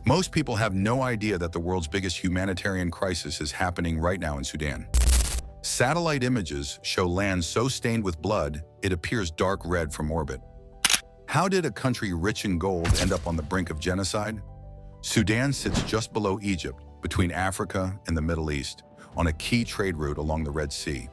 Most people have no idea that the world's biggest humanitarian crisis is happening right now in Sudan. Satellite images show land so stained with blood, it appears dark red from orbit. How did a country rich in gold end up on the brink of genocide? Sudan sits just below Egypt, between Africa and the Middle East, on a key trade route along the Red Sea.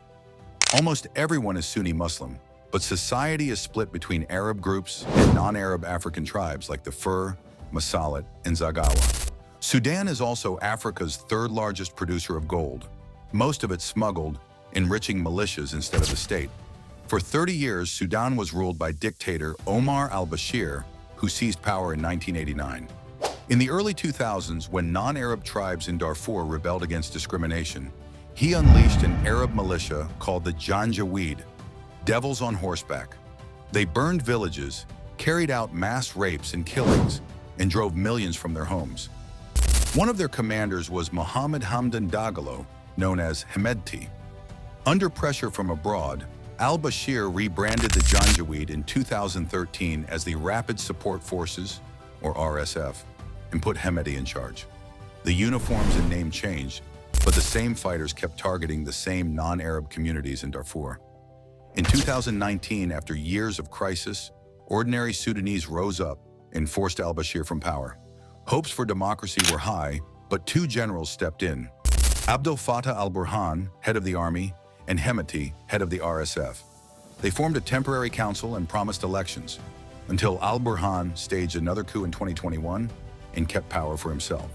Almost everyone is Sunni Muslim, but society is split between Arab groups and non-Arab African tribes like the Fur, Masalit, and Zagawa. Sudan is also Africa's third largest producer of gold, most of it smuggled, enriching militias instead of the state. For 30 years, Sudan was ruled by dictator Omar al-Bashir, who seized power in 1989. In the early 2000s, when non-Arab tribes in Darfur rebelled against discrimination, he unleashed an Arab militia called the Janjaweed, devils on horseback. They burned villages, carried out mass rapes and killings, and drove millions from their homes. One of their commanders was Mohammed Hamdan Dagalo, known as Hemedti. Under pressure from abroad, al-Bashir rebranded the Janjaweed in 2013 as the Rapid Support Forces, or RSF, and put Hemedti in charge. The uniforms and name changed, but the same fighters kept targeting the same non-Arab communities in Darfur. In 2019, after years of crisis, ordinary Sudanese rose up and forced al-Bashir from power. Hopes for democracy were high, but two generals stepped in. Abdel Fattah al-Burhan, head of the army, and Hemedti, head of the RSF. They formed a temporary council and promised elections, until al-Burhan staged another coup in 2021 and kept power for himself.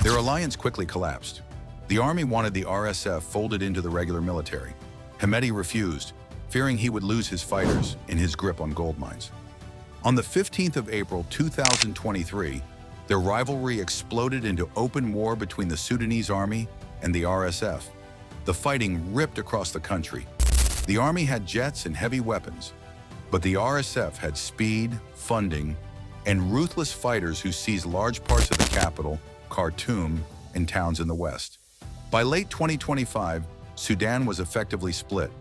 Their alliance quickly collapsed. The army wanted the RSF folded into the regular military. Hemedti refused, fearing he would lose his fighters and his grip on gold mines. On the 15th of April 2023, their rivalry exploded into open war between the Sudanese Army and the RSF. The fighting ripped across the country. The army had jets and heavy weapons, but the RSF had speed, funding, and ruthless fighters who seized large parts of the capital, Khartoum, and towns in the west. By late 2025, Sudan was effectively split,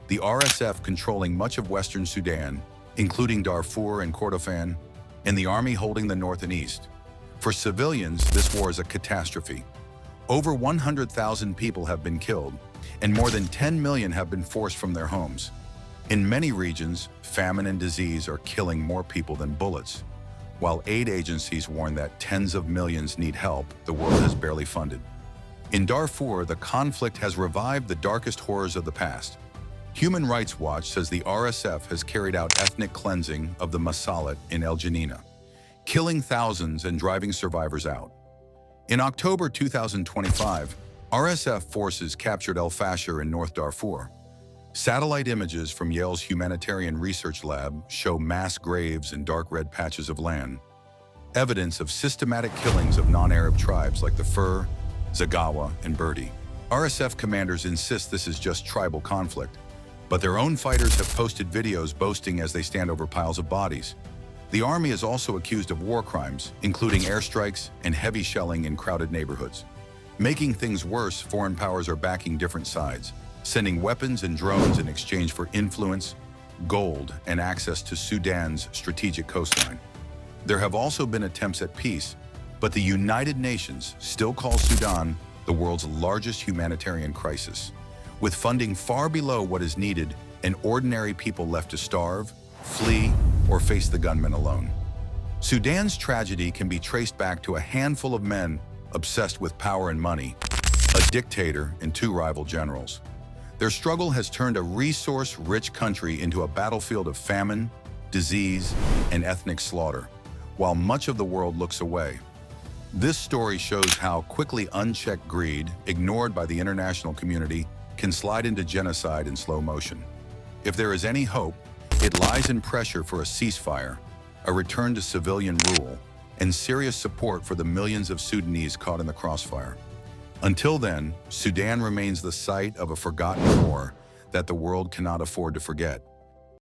the RSF controlling much of western Sudan, including Darfur and Kordofan, and the army holding the north and east. For civilians, this war is a catastrophe. Over 100,000 people have been killed, and more than 10 million have been forced from their homes. In many regions, famine and disease are killing more people than bullets. While aid agencies warn that tens of millions need help, the world has barely funded. In Darfur, the conflict has revived the darkest horrors of the past. Human Rights Watch says the RSF has carried out ethnic cleansing of the Masalit in El Janina, killing thousands and driving survivors out. In October 2025, RSF forces captured El Fasher in North Darfur. Satellite images from Yale's Humanitarian Research Lab show mass graves and dark red patches of land, evidence of systematic killings of non-Arab tribes like the Fur, Zagawa, and Berdi. RSF commanders insist this is just tribal conflict, but their own fighters have posted videos boasting as they stand over piles of bodies. The army is also accused of war crimes, including airstrikes and heavy shelling in crowded neighborhoods. Making things worse, foreign powers are backing different sides, sending weapons and drones in exchange for influence, gold, and access to Sudan's strategic coastline. There have also been attempts at peace, but the United Nations still calls Sudan the world's largest humanitarian crisis, with funding far below what is needed and ordinary people left to starve, flee, or face the gunmen alone. Sudan's tragedy can be traced back to a handful of men obsessed with power and money, a dictator and two rival generals. Their struggle has turned a resource-rich country into a battlefield of famine, disease, and ethnic slaughter, while much of the world looks away. This story shows how quickly unchecked greed, ignored by the international community, can slide into genocide in slow motion. If there is any hope, it lies in pressure for a ceasefire, a return to civilian rule, and serious support for the millions of Sudanese caught in the crossfire. Until then, Sudan remains the site of a forgotten war that the world cannot afford to forget.